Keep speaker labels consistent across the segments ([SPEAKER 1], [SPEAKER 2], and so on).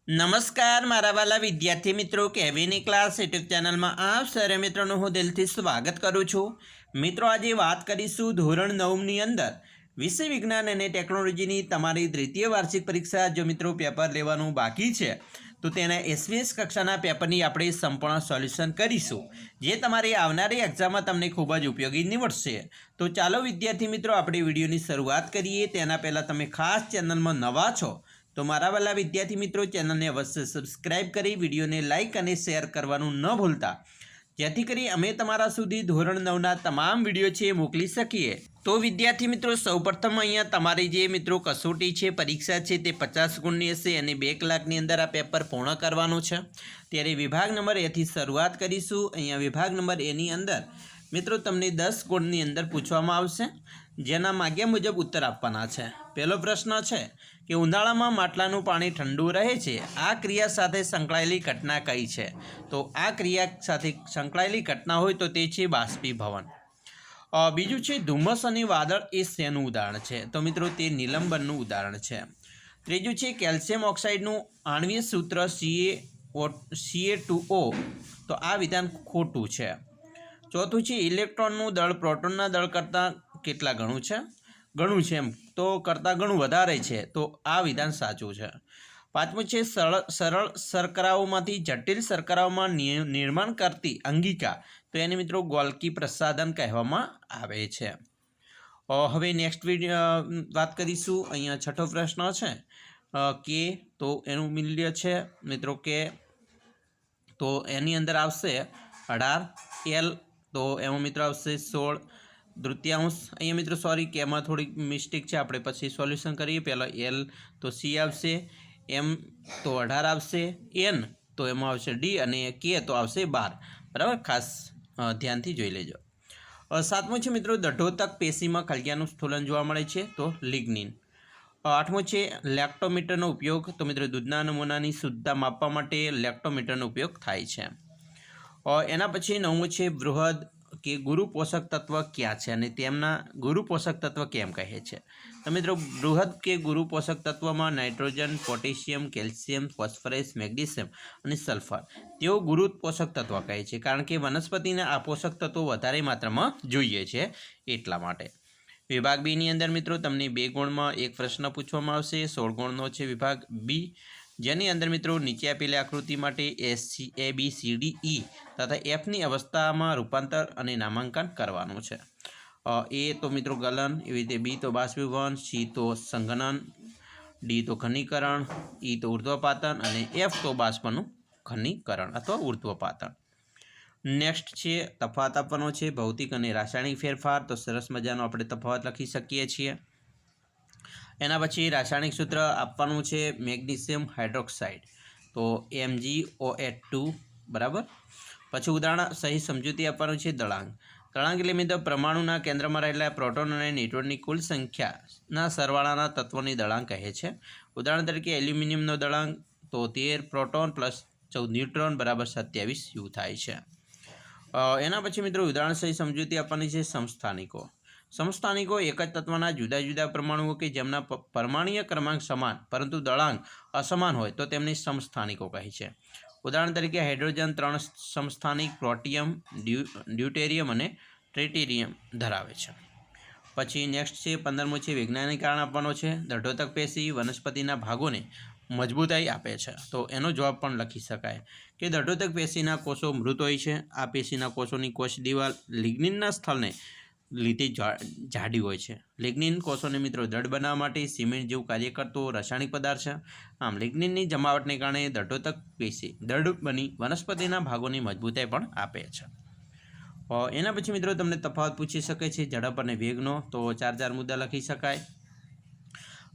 [SPEAKER 1] નમસ્કાર મારા વાલા વિદ્યાર્થી મિત્રો, કેવીની ક્લાસ યુટ્યુબ ચેનલમાં આપ સર્વે મિત્રોનું હું દિલથી સ્વાગત કરું છું. મિત્રો, આજે વાત કરીશું ધોરણ 9ની અંદર વિષય વિજ્ઞાન અને ટેકનોલોજીની તમારી દ્વિતીય વાર્ષિક પરીક્ષા. જો મિત્રો પેપર લેવાનું બાકી છે તો તેના એસવીએસ કક્ષાના પેપરની આપણે સંપૂર્ણ સોલ્યુશન કરીશું, જે તમારી આવનારી એક્ઝામમાં તમને ખૂબ જ ઉપયોગી નીવડશે. તો ચાલો વિદ્યાર્થી મિત્રો, આપણે વિડીયોની શરૂઆત કરીએ. તેના પહેલાં તમે ખાસ ચેનલમાં નવા છો તો મારા વાલા વિદ્યાર્થી મિત્રો, ચેનલને અવશ્ય સબસ્ક્રાઇબ કરી વિડીયોને લાઇક અને શેર કરવાનું ન ભૂલતા, જેથી કરી અમે તમારા સુધી ધોરણ 9ના તમામ વિડીયો છે મોકલી શકીએ. તો વિદ્યાર્થી મિત્રો, સૌપ્રથમ અહીંયા તમારી જે મિત્રો કસોટી છે, પરીક્ષા છે, તે 50 ગુણની હશે અને 2 કલાકની અંદર આ પેપર પૂર્ણ કરવાનું છે. ત્યારે વિભાગ નંબર એથી શરૂઆત કરીશું. અહીંયા વિભાગ નંબર એની અંદર મિત્રો તમને 10 ગુણની અંદર પૂછવામાં આવશે, જેના માગ્યા મુજબ ઉત્તર આપવાના છે. પહેલો પ્રશ્ન છે કે ઉનાળામાં માટલાનું પાણી ઠંડુ રહે છે, આ ક્રિયા સાથે સંકળાયેલી ઘટના કઈ છે? તો આ ક્રિયા સાથે સંકળાયેલી ઘટના હોય તો તે છે બાષ્પીભવન. બીજું છે ધુમ્મસ અને વાદળ એ શેનું ઉદાહરણ છે? તો મિત્રો તે નિલંબનનું ઉદાહરણ છે. ત્રીજું છે કેલ્શિયમ ઓક્સાઇડનું આણ્વિક સૂત્ર Ca2O, તો આ વિધાન ખોટું છે. ચોથું છે ઇલેક્ટ્રોનનું દળ પ્રોટોનના દળ કરતાં કેટલા ગણું છે? ઘણું છે એમ, તો કરતાં ઘણું વધારે છે, તો આ વિધાન સાચું છે. પાંચમું છે સરળ શર્કરાઓમાંથી જટિલ શર્કરાઓમાં નિર્માણ કરતી અંગિકા, તો એને મિત્રો ગોલ્કી પ્રસાધન કહેવામાં આવે છે. હવે નેક્સ્ટ વાત કરીશું. અહીંયા છઠ્ઠો પ્રશ્ન છે કે તો એનું મૂલ્ય છે મિત્રો કે, તો એની અંદર આવશે 18 L, તો એમાં મિત્રો આવશે 16 તૃતીયાંશ. અહીંયા મિત્રો સોરી કે એમાં થોડીક મિસ્ટેક છે, આપણે પછી સોલ્યુશન કરીએ. પહેલાં L તો C આવશે, M તો 18 આવશે, N તો એમાં આવશે D અને K તો આવશે 12. બરાબર, ખાસ ધ્યાનથી જોઈ લેજો. સાતમું છે મિત્રો દઢોતક પેશીમાં ખળિયાનું સ્થૂલન જોવા મળે છે, તો લિગ્નિન. આઠમું છે લેક્ટોમીટરનો ઉપયોગ, તો મિત્રો દૂધના નમૂનાની શુદ્ધતા માપવા માટે લેક્ટોમીટરનો ઉપયોગ થાય છે. એના પછી નવમું છે બૃહદ કે ગુરુ પોષક તત્વ ક્યાં છે અને તેમના ગુરુ પોષક તત્વ કેમ કહે છે? તો મિત્રો બૃહદ કે ગુરુ પોષક તત્વમાં nitrogen, potassium, calcium, phosphorus, magnesium અને સલ્ફર, તેઓ ગુરુ પોષક તત્વ કહે છે, કારણ કે વનસ્પતિને આ પોષક તત્વો વધારે માત્રામાં જોઈએ છે એટલા માટે. વિભાગ બીની અંદર મિત્રો તમને 2 ગુણમાં એક પ્રશ્ન પૂછવામાં આવશે. 16 ગુણનો છે વિભાગ બી, જેની અંદર મિત્રો નીચે આપેલી આકૃતિ માટે ABCDE તથા Fની અવસ્થામાં રૂપાંતર અને નામાંકન કરવાનું છે. A તો મિત્રો ગલન, એવી રીતે B તો બાષ્પીભવન, C તો સંઘનન, D તો ઘનીકરણ, E તો ઉર્ધ્વપાતન અને F તો બાષ્પનું ઘનીકરણ અથવા ઉર્ધ્વપાતન. નેક્સ્ટ છે તફાવત આપવાનો છે, ભૌતિક અને રાસાયણિક ફેરફાર. તો સરસ મજાનો આપણે તફાવત લખી શકીએ છીએ. એના પછી રાસાયણિક સૂત્ર આપવાનું છે મેગ્નેશિયમ હાઇડ્રોક્સાઇડ, તો MgO2, બરાબર. પછી ઉદાહરણ સહિત સમજૂતી આપવાનું છે દળાંક. દળાંક એટલે મિત્રો પરમાણુના કેન્દ્રમાં રહેલા પ્રોટોન અને ન્યુટ્રોનની કુલ સંખ્યાના સરવાળાના તત્વોની દળાંક કહે છે. ઉદાહરણ તરીકે એલ્યુમિનિયમનો દળાંક તો 13 પ્રોટોન પ્લસ 14 ન્યુટ્રોન બરાબર 27 U થાય છે. એના પછી મિત્રો ઉદાહરણ સહિત સમજૂતી આપવાની છે સમસ્થાનિકો. સમસ્થાનિકો એક જ તત્વના જુદા જુદા પરમાણુઓ કે જેમના પરમાણુય ક્રમાંક સમાન પરંતુ દળાંક અસમાન હોય તો તેમને સમસ્થાનિકો કહે છે. ઉદાહરણ તરીકે હાઇડ્રોજન 3 સમસ્થાનિક પ્રોટિયમ, ડ્યુટેરિયમ અને ટ્રિટિયમ ધરાવે છે. પછી નેક્સ્ટ છે 15મું છે વૈજ્ઞાનિક કારણ આપવાનો છે. દઢોતક પેશી વનસ્પતિના ભાગોને મજબૂતાઈ આપે છે, તો એનો જવાબ પણ લખી શકાય કે દઢોતક પેશીના કોષો મૃત હોય છે. આ પેશીના કોષોની કોષ દિવાલ લિગ્નિનના સ્થળને લીધે જાડી હોય છે. લિગ્નિન કોષોને મિત્રો દૃઢ બનાવવા માટે સિમેન્ટ જેવું કાર્ય કરતો રાસાયણિક પદાર્થ છે. આમ લિગ્નિનની જમાવટને કારણે દઢોતક પેશી દૃઢ બની વનસ્પતિના ભાગોની મજબૂતાઈ પણ આપે છે. એના પછી મિત્રો તમને તફાવત પૂછી શકે છે ઝડપ અને વેગનો, તો 4 મુદ્દા લખી શકાય.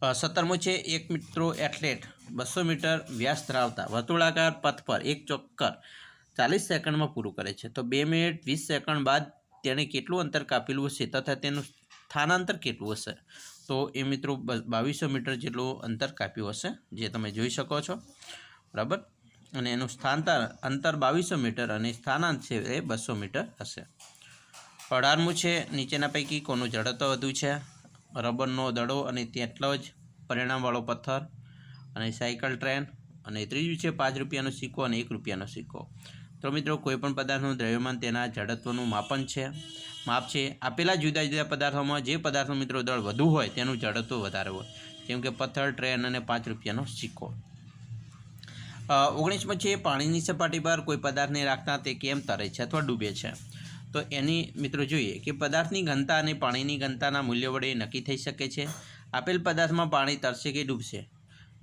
[SPEAKER 1] 17મું છે એક મિત્રો એથ્લેટ 200 મીટર વ્યાસ ધરાવતા વર્તુળાકાર પથ પર એક ચક્કર 40 સેકન્ડમાં પૂરું કરે છે, તો 2 મિનિટ 20 સેકન્ડ બાદ તેણે કેટલું અંતર કાપેલું હશે તથા તેનું સ્થાનાંતર કેટલું હશે? તો એ મિત્રો 2200 મીટર જેટલું અંતર કાપ્યું હશે, જે તમે જોઈ શકો છો, બરાબર. અને એનું અંતર 2200 મીટર અને સ્થાનાંતર છે એ 200 મીટર હશે. 18મું છે નીચેના પૈકી કોનું ઝડપ વધુ છે? રબરનો દડો અને તેટલો જ પરિણામવાળો પથ્થર અને સાયકલ ટ્રેન અને ત્રીજું છે 5 રૂપિયાનો સિક્કો અને 1 રૂપિયાનો સિક્કો। તો મિત્રો કોઈપણ પદાર્થનું દ્રવ્યમાન તેના જડત્વનું માપ છે। આપેલા જુદા જુદા પદાર્થોમાં જે પદાર્થનું મિત્રો દળ વધુ હોય તેનું જડત્વ વધારે હોય, જેમ કે પથ્થર, ટ્રેન અને 5 રૂપિયાનો સિક્કો। 19માં છે પાણીની સપાટી પર કોઈ પદાર્થને રાખતા તે કેમ તરે છે અથવા ડૂબે છે। તો એની મિત્રો જોઈએ કે પદાર્થની ઘનતા અને પાણીની ઘનતાના મૂલ્ય વડે નક્કી થઈ શકે છે। આપેલ પદાર્થમાં પાણી તરશે કે ડૂબશે।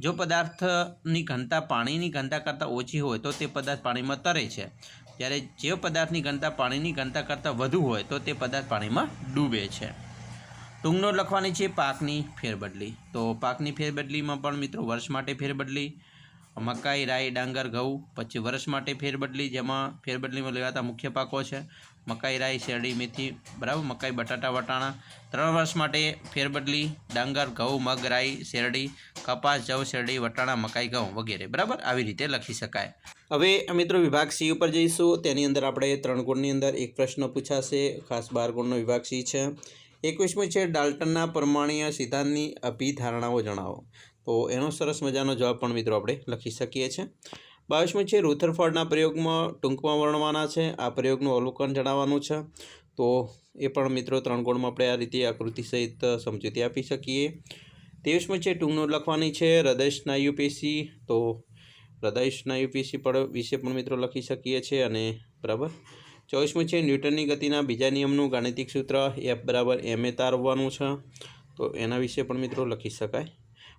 [SPEAKER 1] જો પદાર્થની ઘનતા પાણીની ઘનતા કરતાં ઓછી હોય તો તે પદાર્થ પાણીમાં તરે છે, જ્યારે જે પદાર્થની ઘનતા પાણીની ઘનતા કરતાં વધુ હોય તો તે પદાર્થ પાણીમાં ડૂબે છે। ટૂંક નોંધ લખવાની છે પાકની ફેરબદલી। તો પાકની ફેરબદલીમાં પણ મિત્રો વર્ષ માટે ફેરબદલી, મકાઈ, રાઈ, ડાંગર, ઘઉં, પછી વર્ષ માટે ફેરબદલી, જેમાં ફેરબદલીમાં લેવાતા મુખ્ય પાકો છે મકાઈ, રાઈ, શેરડી, મેથી, બરાબર, મકાઈ, બટાટા, વટાણા। 3 વર્ષ માટે ફેરબદલી, ડાંગર, ઘઉં, મગ, રાઈ, શેરડી, કપાસ, જવ, શેરડી, વટાણા, મકાઈ, ઘઉં વગેરે, બરાબર, આવી રીતે લખી શકાય। હવે મિત્રો વિભાગ સી ઉપર જઈશું। તેની અંદર આપણે 3 ગુણની અંદર એક પ્રશ્ન પૂછાશે, ખાસ 12 ગુણનો વિભાગ સી છે। 21મું છે ડાલ્ટનના પરમાણ્વીય સિદ્ધાંતની અભિધારણાઓ જણાવો। તો એનો સરસ મજાનો જવાબ પણ મિત્રો આપણે લખી શકીએ છીએ। 22મું છે રુથરફોર્ડના પ્રયોગમાં ટૂંકમાં વર્ણવવાના છે, આ પ્રયોગનું અવલોકન જણાવવાનું છે। તો એ પણ મિત્રો 3 ગુણમાં આપણે આ રીતે આકૃતિ સહિત સમજૂતી આપી શકીએ। 23મું છે ટૂંક નોંધ લખવાની છે હૃદય સ્નાયુ પેશી। તો હૃદય સ્નાયુ પેશી વિશે પણ મિત્રો લખી શકીએ છીએ અને બરાબર। 24મું છે ન્યૂટનની ગતિના બીજા નિયમનું ગાણિતિક સૂત્ર F = ma તારવવાનું છે, તો એના વિશે પણ મિત્રો લખી શકાય।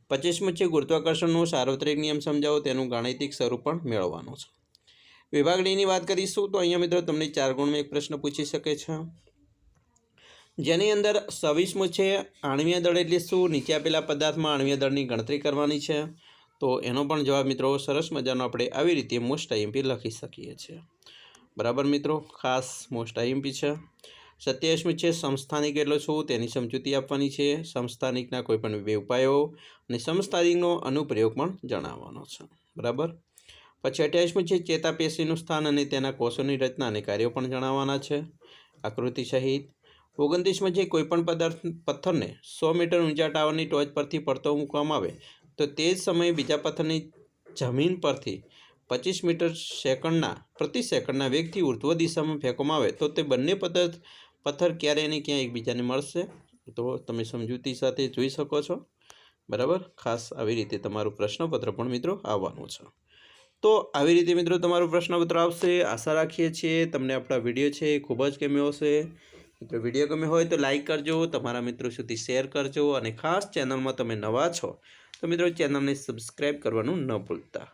[SPEAKER 1] 25મું છે ગુરુત્વાકર્ષણનો સાર્વત્રિક નિયમ સમજાવો, તેનું ગાણિતિક સ્વરૂપ પણ મેળવવાનું છે। વિભાગ ડીની વાત કરીશું તો અહીંયા મિત્રો તમને 4 ગુણમાં એક પ્રશ્ન પૂછી શકે છે, જેની અંદર 26મું છે આણ્વીય દળ એટલે શું, નીચે આપેલા પદાર્થમાં આણ્વીય દળની ગણતરી કરવાની છે। તો એનો પણ જવાબ મિત્રો સરસ મજાનો આપણે આવી રીતે મોસ્ટ આઈએમપી લખી શકીએ છીએ, બરાબર મિત્રો, ખાસ મોસ્ટ આઈએમપી છે। 27મું છે સમસ્થાનિક એટલે શું, તેની સમજૂતી આપવાની છે, સમસ્થાનિકના કોઈપણ 2 ઉપાયો અને સમસ્થાનિકનો અનુપ્રયોગ પણ જણાવવાનો છે, બરાબર। પછી 28મું છે ચેતાપેશીનું સ્થાન અને તેના કોષોની રચના અને કાર્યો પણ જણાવવાના છે આકૃતિ સહિત। 29મું છે કોઈપણ પથ્થરને 100 મીટર ઊંચા ટાવરની ટોચ પરથી પડતો મૂકવામાં આવે તો તે જ સમયે બીજા પથ્થરની જમીન પરથી 25 મીટર પ્રતિ સેકન્ડના વેગથી ઉર્ધ્વ દિશામાં ફેંકવામાં આવે તો તે બંને પથ્થર ક્યારે અને ક્યાં એકબીજાને મળશે। તો તમે સમજૂતી સાથે જોઈ શકો છો, બરાબર। ખાસ આવી રીતે તમારું પ્રશ્નપત્ર પણ મિત્રો આવવાનું છે। તો આવી રીતે મિત્રો તમારું પ્રશ્નપત્ર આવશે। આશા રાખીએ છીએ તમને આપણા વિડીયો છે એ ખૂબ જ ગમ્યો હશે। મિત્રો વિડીયો ગમ્યો હોય તો લાઇક કરજો, તમારા મિત્રો સુધી શેર કરજો અને ખાસ ચેનલમાં તમે નવા છો તો મિત્રો ચેનલને સબસ્ક્રાઈબ કરવાનું ન ભૂલતા।